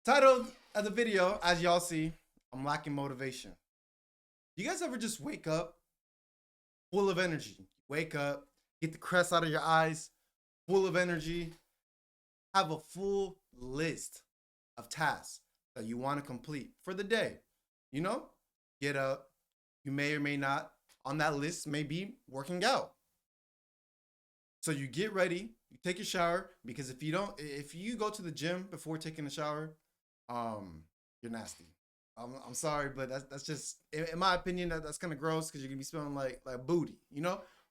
Title of the video, as y'all see, I'm lacking motivation. You guys ever just wake up full of energy? Wake up, get the crest out of your eyes, full of energy, have a full list of tasks that you want to complete for the day. You know, get up. You may or may not on that list may be working out. So you get ready, you take your shower because if you go to the gym before taking a shower, you're nasty. I'm sorry, but that's just in my opinion that's kind of gross because you're gonna be smelling like booty,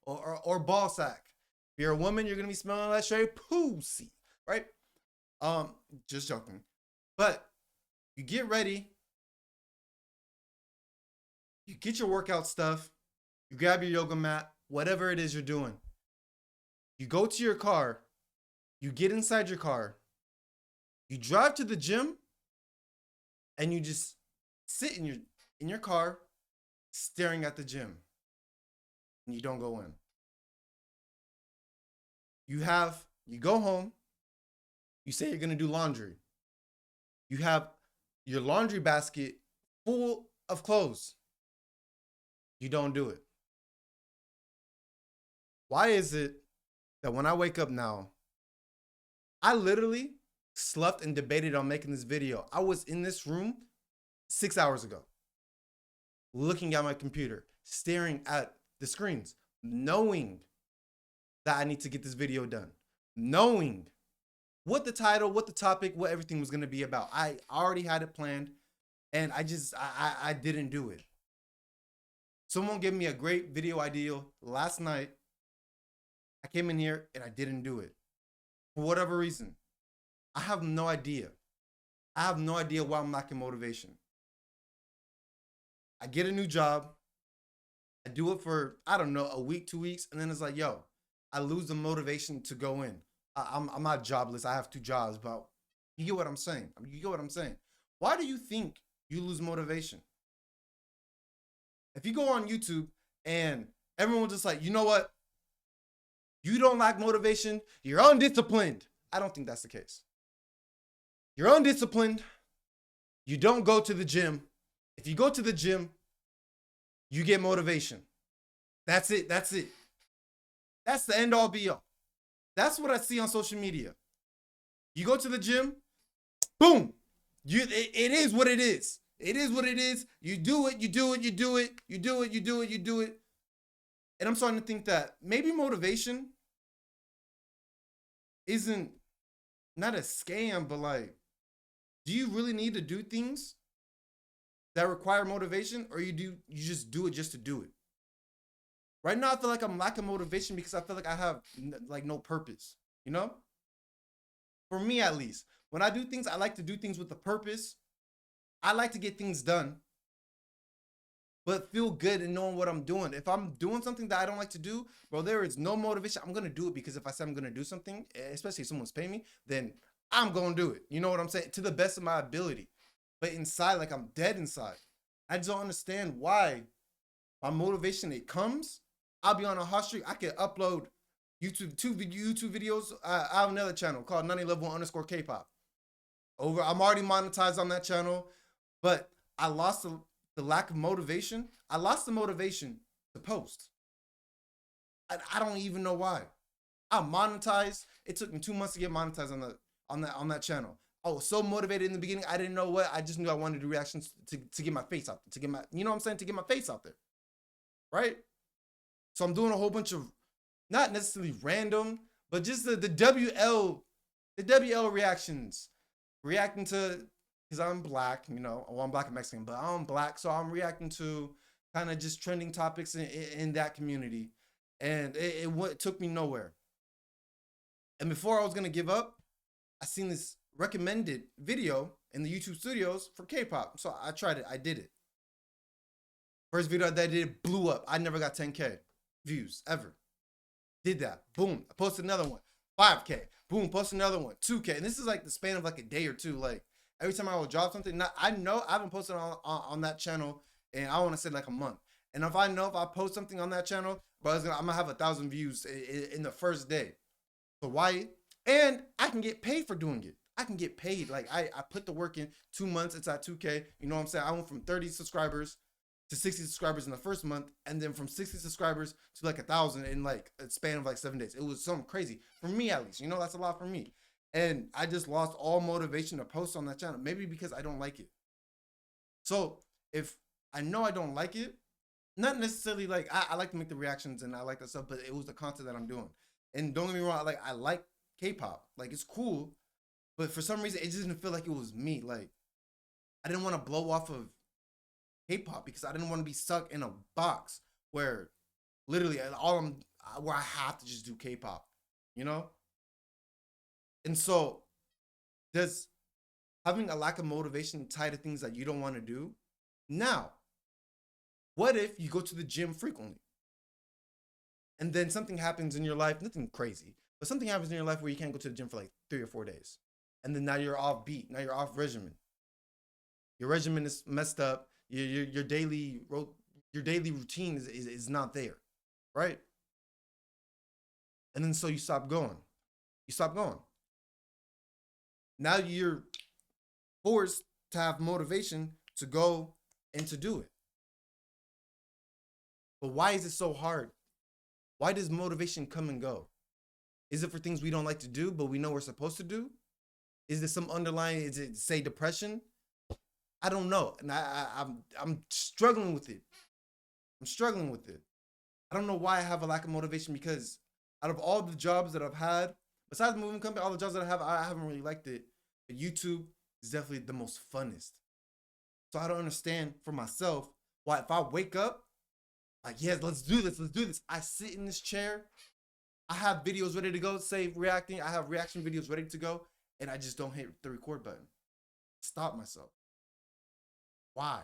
or ball sack. If you're a woman, you're gonna be smelling like straight pussy, right? Just joking. But you get ready, you get your workout stuff, you grab your yoga mat, whatever it is you're doing. You go to your car, you get inside your car, you drive to the gym, and you just sit in your car staring at the gym and you don't go in. You go home, you say you're gonna do laundry. You have your laundry basket full of clothes. You don't do it. Why is it that when I wake up now, I literally slept and debated on making this video. I was in this room 6 hours ago, looking at my computer, staring at the screens, knowing that I need to get this video done, knowing what the title, what the topic, what everything was going to be about. I already had it planned, and I didn't do it. Someone gave me a great video idea last night. I came in here and I didn't do it for whatever reason. I have no idea. I have no idea why I'm lacking motivation. I get a new job. I do it for, I don't know, a week, 2 weeks. And then it's like, yo, I lose the motivation to go in. I'm not jobless. I have 2 jobs, but you get what I'm saying. You get what I'm saying. Why do you think you lose motivation? If you go on YouTube and everyone's just like, you know what? You don't lack motivation. You're undisciplined. I don't think that's the case. You're undisciplined. You don't go to the gym. If you go to the gym, you get motivation. That's it. That's it. That's the end all be all. That's what I see on social media. You go to the gym, boom. It is what it is. It is what it is. You do it, you do it, you do it, you do it, you do it, you do it. And I'm starting to think that maybe motivation isn't not a scam, but like, do you really need to do things that require motivation, or you just do it just to do it? Right now, I feel like I'm lacking motivation because I feel like I have like no purpose. You know, for me at least, when I do things, I like to do things with a purpose. I like to get things done, but feel good in knowing what I'm doing. If I'm doing something that I don't like to do, bro, there is no motivation. I'm gonna do it because if I say I'm gonna do something, especially if someone's paying me, then I'm gonna do it. You know what I'm saying? To the best of my ability. But inside, like I'm dead inside. I just don't understand why my motivation it comes. I'll be on a hot streak. I can upload two YouTube videos. I have another channel called 90level_K-pop. I'm already monetized on that channel, but I lost the lack of motivation. I lost the motivation to post. I don't even know why. I monetized. It took me 2 months to get monetized on that channel. I was so motivated in the beginning. I didn't know what. I just knew I wanted to do reactions to get my face out there, to get my, you know what I'm saying, to get my face out there, right? So I'm doing a whole bunch of not necessarily random, but just the WL reactions, reacting to, because I'm black, well, I'm black and Mexican, but I'm black, so I'm reacting to kind of just trending topics in that community, and it took me nowhere. And before I was gonna give up, I seen this recommended video in the YouTube studios for K-pop, so I tried it. I did it. First video that I did blew up. I never got 10K views ever. Did that. Boom. I posted another one. 5K. Boom. Posted another one. 2K. And this is like the span of like a day or two. Like every time I will drop something, I know I haven't posted on that channel and I want to say like a month. And if I post something on that channel, bro, I'm gonna have 1,000 views in the first day. So why? And I can get paid for doing it. I can get paid. Like I put the work in 2 months, it's at 2K. You know what I'm saying? I went from 30 subscribers to 60 subscribers in the first month, and then from 60 subscribers to like 1,000 in like a span of like 7 days. It was something crazy for me, at least. You know, that's a lot for me. And I just lost all motivation to post on that channel, maybe because I don't like it. So if I know I don't like it, not necessarily like I like to make the reactions and I like that stuff, but it was the content that I'm doing. And don't get me wrong, like I like K-pop, like it's cool, but for some reason it just didn't feel like it was me. Like I didn't want to blow off of K-pop because I didn't want to be stuck in a box where literally where I have to just do K-pop, you know. And so does having a lack of motivation tied to things that you don't want to do? Now, what if you go to the gym frequently and then something happens in your life, nothing crazy, but something happens in your life where you can't go to the gym for like 3 or 4 days. And then now you're off beat. Now you're off regimen. Your regimen is messed up. Your daily routine is not there, right? And then so you stop going. You stop going. Now you're forced to have motivation to go and to do it. But why is it so hard? Why does motivation come and go? Is it for things we don't like to do, but we know we're supposed to do? Is there some underlying, is it say depression? I don't know. And I'm struggling with it. I'm struggling with it. I don't know why I have a lack of motivation, because out of all the jobs that I've had, besides the moving company, all the jobs that I haven't really liked it. But YouTube is definitely the most funnest. So I don't understand for myself why if I wake up, like, yes, let's do this. I sit in this chair. I have videos ready to go, say reacting. I have reaction videos ready to go, and I just don't hit the record button. Stop myself. Why?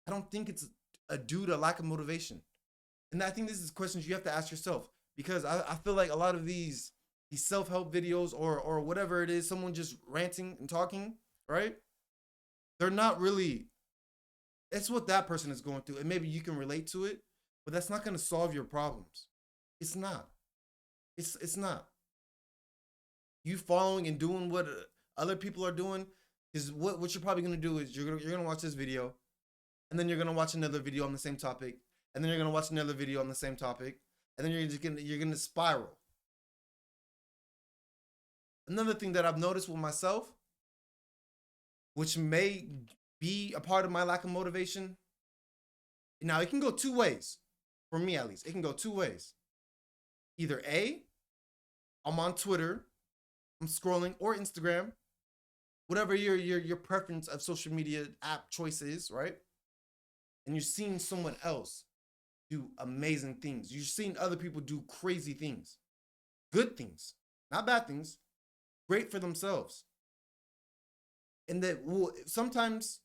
I don't think it's due to lack of motivation. And I think this is questions you have to ask yourself, because I feel like a lot of these self-help videos or whatever it is, someone just ranting and talking, right? They're not really, it's what that person is going through, and maybe you can relate to it, but that's not going to solve your problems. It's not. It's not. You following and doing what other people are doing is what you're probably going to do is you're going to watch this video, and then you're going to watch another video on the same topic, and then you're going to watch another video on the same topic, and then you're going to spiral. Another thing that I've noticed with myself, which may be a part of my lack of motivation. Now, it can go two ways. For me, at least. It can go two ways. Either A, I'm on Twitter, I'm scrolling, or Instagram, whatever your preference of social media app choice is, right? And you're seeing someone else do amazing things. You're seeing other people do crazy things. Good things. Not bad things. Great for themselves. And that sometimes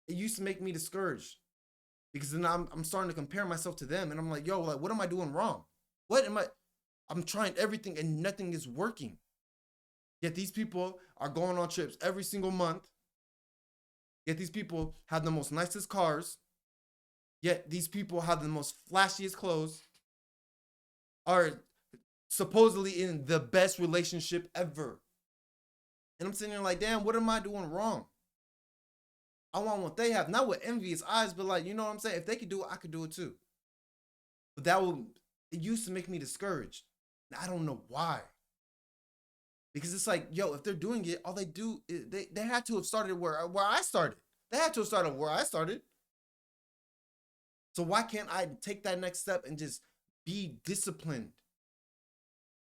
it used to make me discouraged, because then I'm starting to compare myself to them, and I'm like, yo, like, what am I doing wrong? I'm trying everything and nothing is working. Yet these people are going on trips every single month. Yet these people have the most nicest cars. Yet these people have the most flashiest clothes, are supposedly in the best relationship ever. And I'm sitting there like, damn, what am I doing wrong? I want what they have, not with envious eyes, but like, you know what I'm saying? If they could do it, I could do it too. But it used to make me discouraged. And I don't know why. Because it's like, yo, if they're doing it, all they do is they had to have started where I started. They had to have started where I started. So why can't I take that next step and just be disciplined?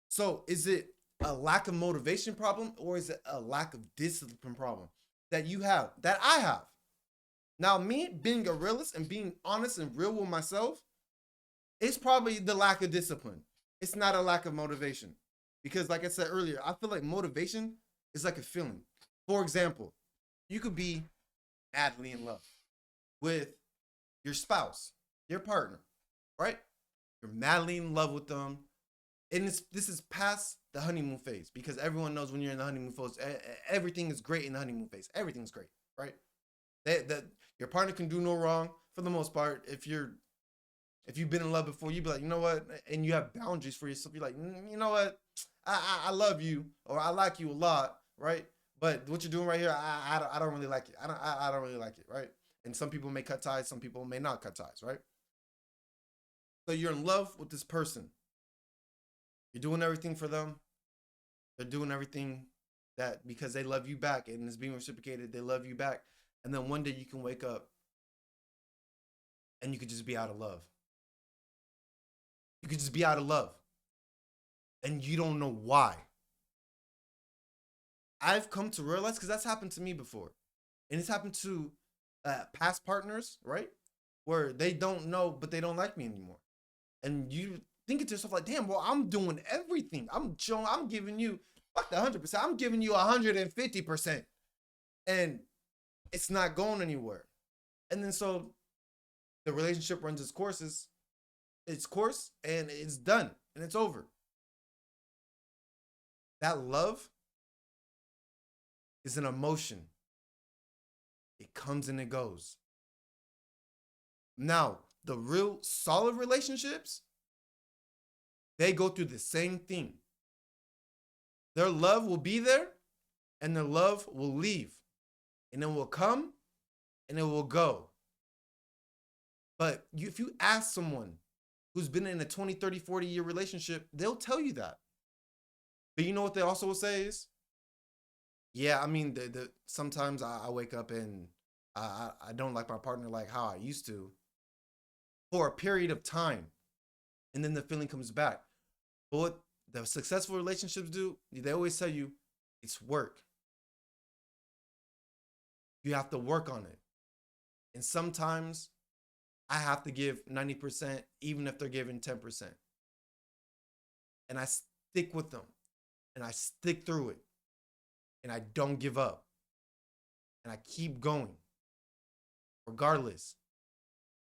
So is it a lack of motivation problem, or is it a lack of discipline problem that you have, that I have? Now, me being a realist and being honest and real with myself, it's probably the lack of discipline. It's not a lack of motivation. Because like I said earlier, I feel like motivation is like a feeling. For example, you could be madly in love with your spouse, your partner, right? You're madly in love with them. And this is past the honeymoon phase, because everyone knows when you're in the honeymoon phase, everything is great in the honeymoon phase. Everything's great, right? That your partner can do no wrong for the most part. If you've been in love before, you'd be like, you know what? And you have boundaries for yourself. You're like, you know what? I love you, or I like you a lot, right? But what you're doing right here, I don't really like it. I don't really like it, right? And some people may cut ties, some people may not cut ties, right? So you're in love with this person. You're doing everything for them. They're doing everything that because they love you back and it's being reciprocated, they love you back. And then one day you can wake up and you could just be out of love. You could just be out of love. And you don't know why. I've come to realize because that's happened to me before. And it's happened to past partners, right? Where they don't know, but they don't like me anymore. And you think to yourself like, damn, well, I'm doing everything. I'm showing, I'm giving you, fuck the 100%. I'm giving you 150%. And it's not going anywhere. And then so the relationship runs its course, and it's done, and it's over. That love is an emotion. It comes and it goes. Now, the real solid relationships, they go through the same thing. Their love will be there and their love will leave. And it will come and it will go. But if you ask someone who's been in a 20, 30, 40-year relationship, they'll tell you that. But you know what they also will say is, yeah, I mean, sometimes I wake up and I don't like my partner like how I used to for a period of time. And then the feeling comes back. But what the successful relationships do, they always tell you it's work. You have to work on it. And sometimes I have to give 90%, even if they're giving 10%. And I stick with them and I stick through it. And I don't give up. And I keep going, regardless.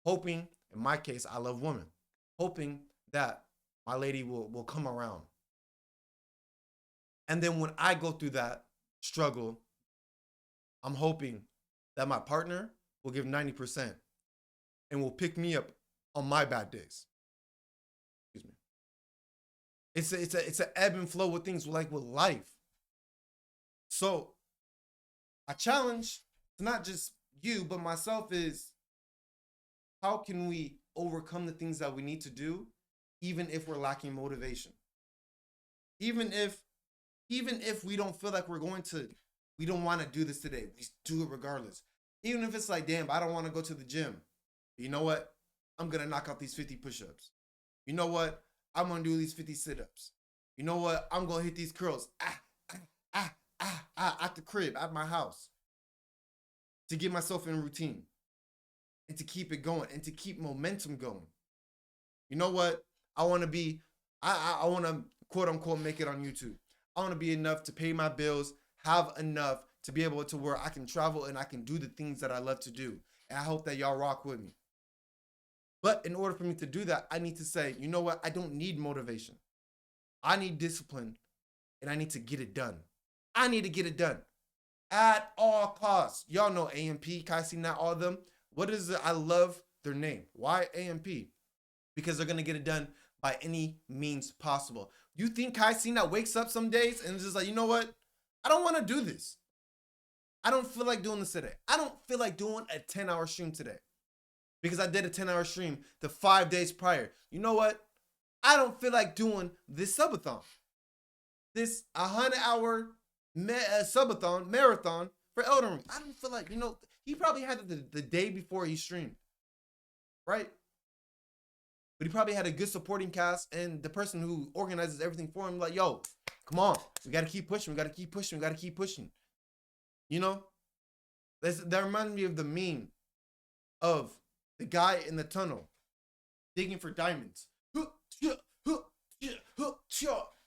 Hoping, in my case, I love women. Hoping that my lady will come around. And then when I go through that struggle, I'm hoping that my partner will give 90% and will pick me up on my bad days. Excuse me. It's an ebb and flow with things like with life. So a challenge to not just you, but myself is how can we overcome the things that we need to do, even if we're lacking motivation? Even if we don't feel like we don't want to do this today, we do it regardless. Even if it's like, damn, I don't want to go to the gym. You know what? I'm going to knock out these 50 push-ups. You know what? I'm going to do these 50 sit-ups. You know what? I'm going to hit these curls. At the crib, at my house. To get myself in routine. And to keep it going. And to keep momentum going. You know what? I want to quote unquote make it on YouTube. I want to be enough to pay my bills, have enough to be able to where I can travel and I can do the things that I love to do. And I hope that y'all rock with me. But in order for me to do that, I need to say, you know what? I don't need motivation. I need discipline and I need to get it done. I need to get it done at all costs. Y'all know AMP, Kaisi, not all of them. What is it? I love their name. Why AMP? Because they're going to get it done by any means possible. You think Kai Cenat wakes up some days and is just like, you know what? I don't want to do this. I don't feel like doing this today. I don't feel like doing a 10-hour stream today. Because I did a 10-hour stream the 5 days prior. You know what? I don't feel like doing this subathon. This 100-hour subathon, marathon for Elden Ring. I don't feel like, he probably had it the day before he streamed. Right? But he probably had a good supporting cast and the person who organizes everything for him, like, yo, come on. We got to keep pushing. We got to keep pushing. We got to keep pushing. You know? That reminds me of the meme of the guy in the tunnel digging for diamonds.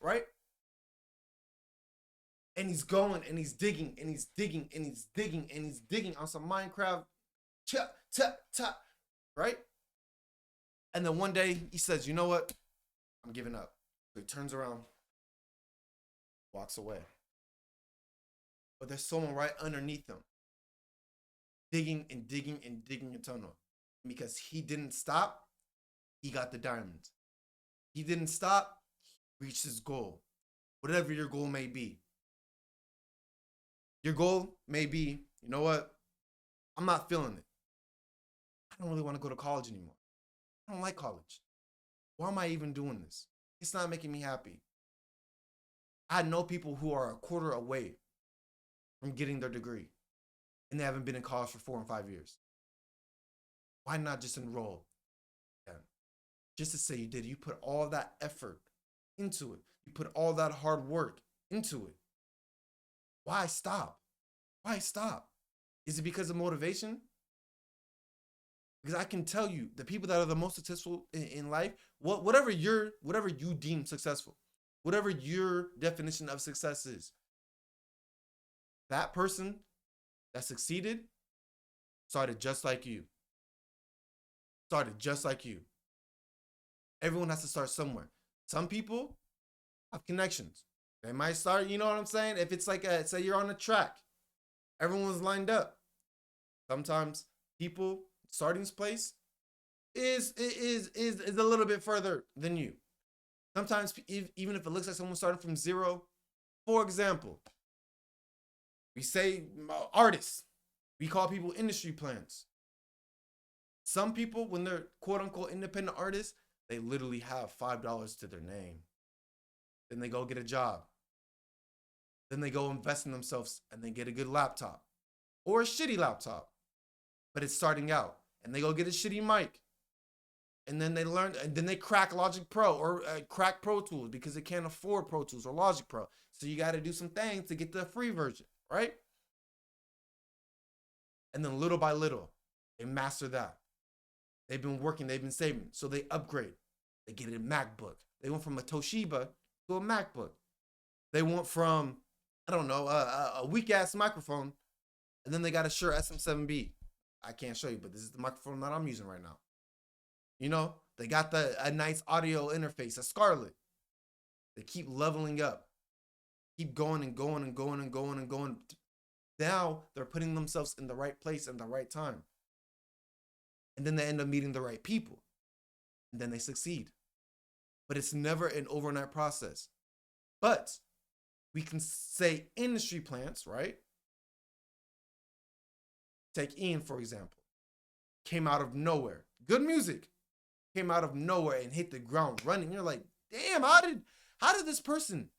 Right? And he's going and he's digging and he's digging and he's digging and he's digging on some Minecraft. Right? And then one day he says, you know what? I'm giving up. So he turns around, walks away. But there's someone right underneath him, digging and digging and digging a tunnel. And because he didn't stop, he got the diamonds. He didn't stop, he reached his goal. Whatever your goal may be. Your goal may be, you know what? I'm not feeling it. I don't really want to go to college anymore. I don't like college. Why am I even doing this? It's not making me happy. I know people who are a quarter away from getting their degree and they haven't been in college for 4 and 5 years. Why not just enroll? Yeah. Just to say you did, you put all that effort into it. You put all that hard work into it. Why stop? Why stop? Is it because of motivation? Because I can tell you, the people that are the most successful in life, whatever you deem successful, whatever your definition of success is, that person that succeeded started just like you. Started just like you. Everyone has to start somewhere. Some people have connections. They might start, you know what I'm saying? If it's like say you're on a track, everyone's lined up. Sometimes people starting place is a little bit further than you. Sometimes even if it looks like someone starting from zero, for example, we say artists, we call people industry plants. Some people, when they're quote unquote independent artists, they literally have $5 to their name. Then they go get a job. Then they go invest in themselves and they get a good laptop or a shitty laptop, but it's starting out. And they go get a shitty mic. And then they learn, and then they crack Logic Pro or crack Pro Tools because they can't afford Pro Tools or Logic Pro. So you got to do some things to get the free version, right? And then little by little, they master that. They've been working, they've been saving. So they upgrade. They get a MacBook. They went from a Toshiba to a MacBook. They went from, I don't know, a weak ass microphone, and then they got a Shure SM7B. I can't show you, but this is the microphone that I'm using right now. You know, they got a nice audio interface, a Scarlett. They keep leveling up, keep going and going and going and going and going. Now they're putting themselves in the right place and the right time. And then they end up meeting the right people. And then they succeed. But it's never an overnight process. But we can say industry plants, right? Take Ian, for example. Came out of nowhere. Good music. Came out of nowhere and hit the ground running. You're like, damn, how did this person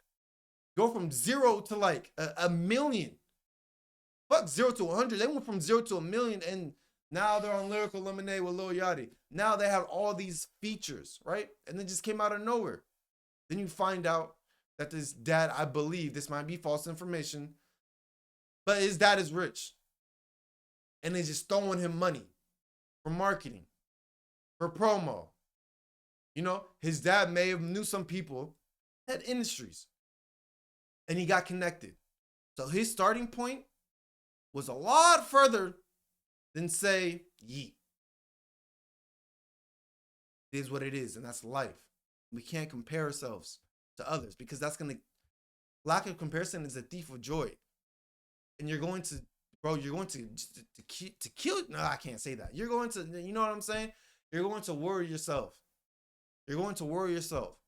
go from zero to like a million? Fuck 0 to 100. They went from 0 to 1,000,000 and now they're on Lyrical Lemonade with Lil Yachty. Now they have all these features, right? And they just came out of nowhere. Then you find out that this dad, I believe this might be false information, but his dad is rich. And they're just throwing him money for marketing, for promo. You know, his dad may have knew some people at industries and he got connected. So his starting point was a lot further than say Yeet. It is what it is, and that's life. We can't compare ourselves to others because lack of comparison is a thief of joy. And you're going to kill. No, I can't say that. You're going to, you know what I'm saying? You're going to worry yourself. You're going to worry yourself.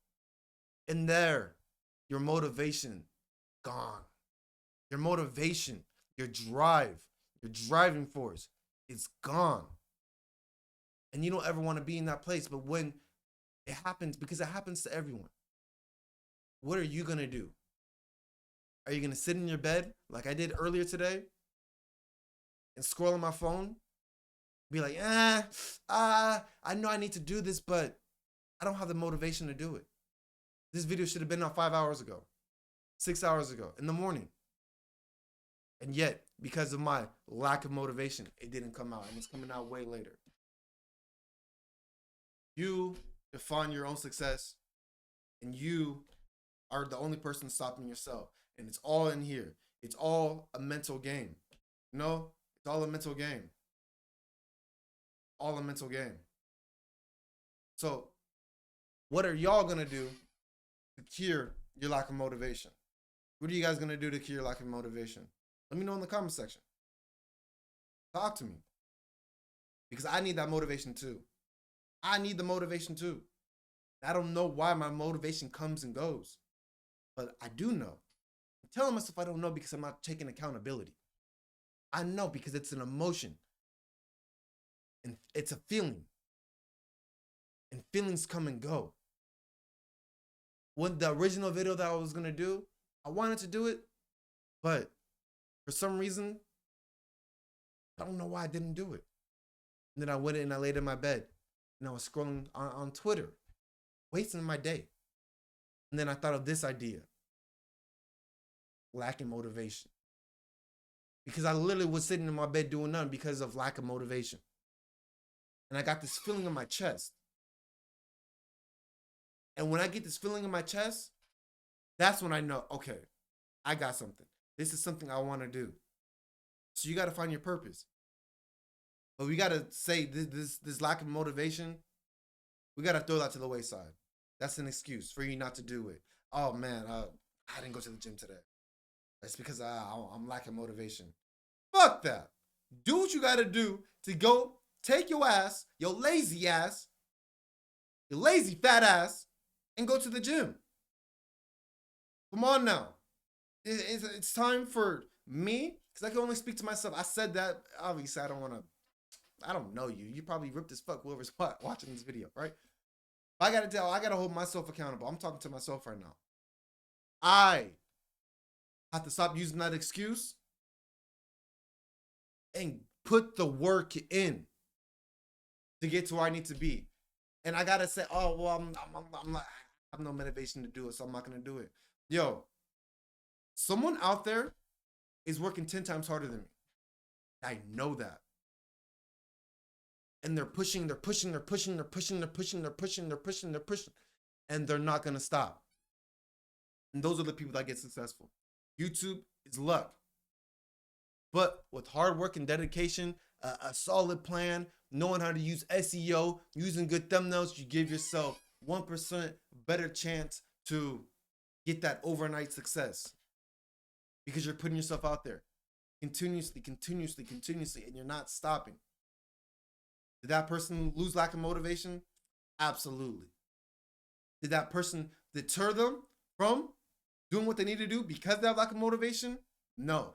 And there, your motivation gone. Your motivation, your drive, your driving force is gone. And you don't ever want to be in that place. But when it happens, because it happens to everyone, what are you going to do? Are you going to sit in your bed like I did earlier today and scroll on my phone? Be like, I know I need to do this, but I don't have the motivation to do it. This video should have been out 5 hours ago, 6 hours ago, in the morning. And yet, because of my lack of motivation, it didn't come out. And it's coming out way later. You define your own success, and you are the only person stopping yourself. And it's all in here. It's all a mental game. You know? It's all a mental game. All a mental game. So, what are y'all going to do to cure your lack of motivation? What are you guys going to do to cure your lack of motivation? Let me know in the comment section. Talk to me. Because I need that motivation too. I need the motivation too. I don't know why my motivation comes and goes. But I do know telling myself I don't know because I'm not taking accountability. I know because it's an emotion and it's a feeling. And feelings come and go. When the original video that I was gonna do, I wanted to do it, but for some reason, I don't know why I didn't do it. And then I went in and I laid in my bed and I was scrolling on Twitter, wasting my day. And then I thought of this idea: lacking motivation. Because I literally was sitting in my bed doing nothing because of lack of motivation. And I got this feeling in my chest. And when I get this feeling in my chest, that's when I know, okay, I got something. This is something I want to do. So you got to find your purpose. But we got to say this lack of motivation, we got to throw that to the wayside. That's an excuse for you not to do it. Oh man, I didn't go to the gym today. That's because I'm lacking motivation. Fuck that. Do what you got to do to go take your ass, your lazy fat ass, and go to the gym. Come on now. It's time for me, because I can only speak to myself. I said that. Obviously, I don't know you. You probably ripped as fuck whoever's watching this video, right? I gotta hold myself accountable. I'm talking to myself right now. I have to stop using that excuse and put the work in to get to where I need to be. And I gotta say, oh well, I have no motivation to do it, so I'm not gonna do it. Yo, someone out there is working 10 times harder than me. I know that. And they're pushing, and they're not gonna stop. And those are the people that get successful. YouTube is luck. But with hard work and dedication, a solid plan, knowing how to use SEO, using good thumbnails, you give yourself 1% better chance to get that overnight success. Because you're putting yourself out there continuously, and you're not stopping. Did that person lose lack of motivation? Absolutely. Did that person deter them from doing what they need to do because they have lack of motivation? No.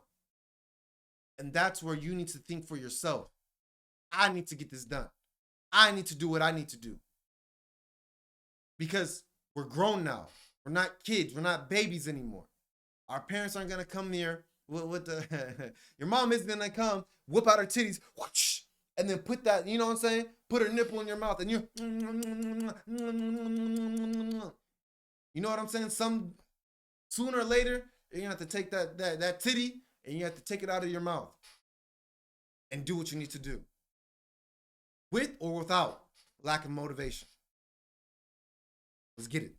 And that's where you need to think for yourself. I need to get this done. I need to do what I need to do. Because we're grown now. We're not kids. We're not babies anymore. Our parents aren't going to come here with the... Your mom isn't going to come, whip out her titties, whoosh, and then put that, you know what I'm saying? Put her nipple in your mouth and you... You know what I'm saying? Sooner or later, you're going to have to take that titty and you have to take it out of your mouth and do what you need to do. With or without lack of motivation. Let's get it.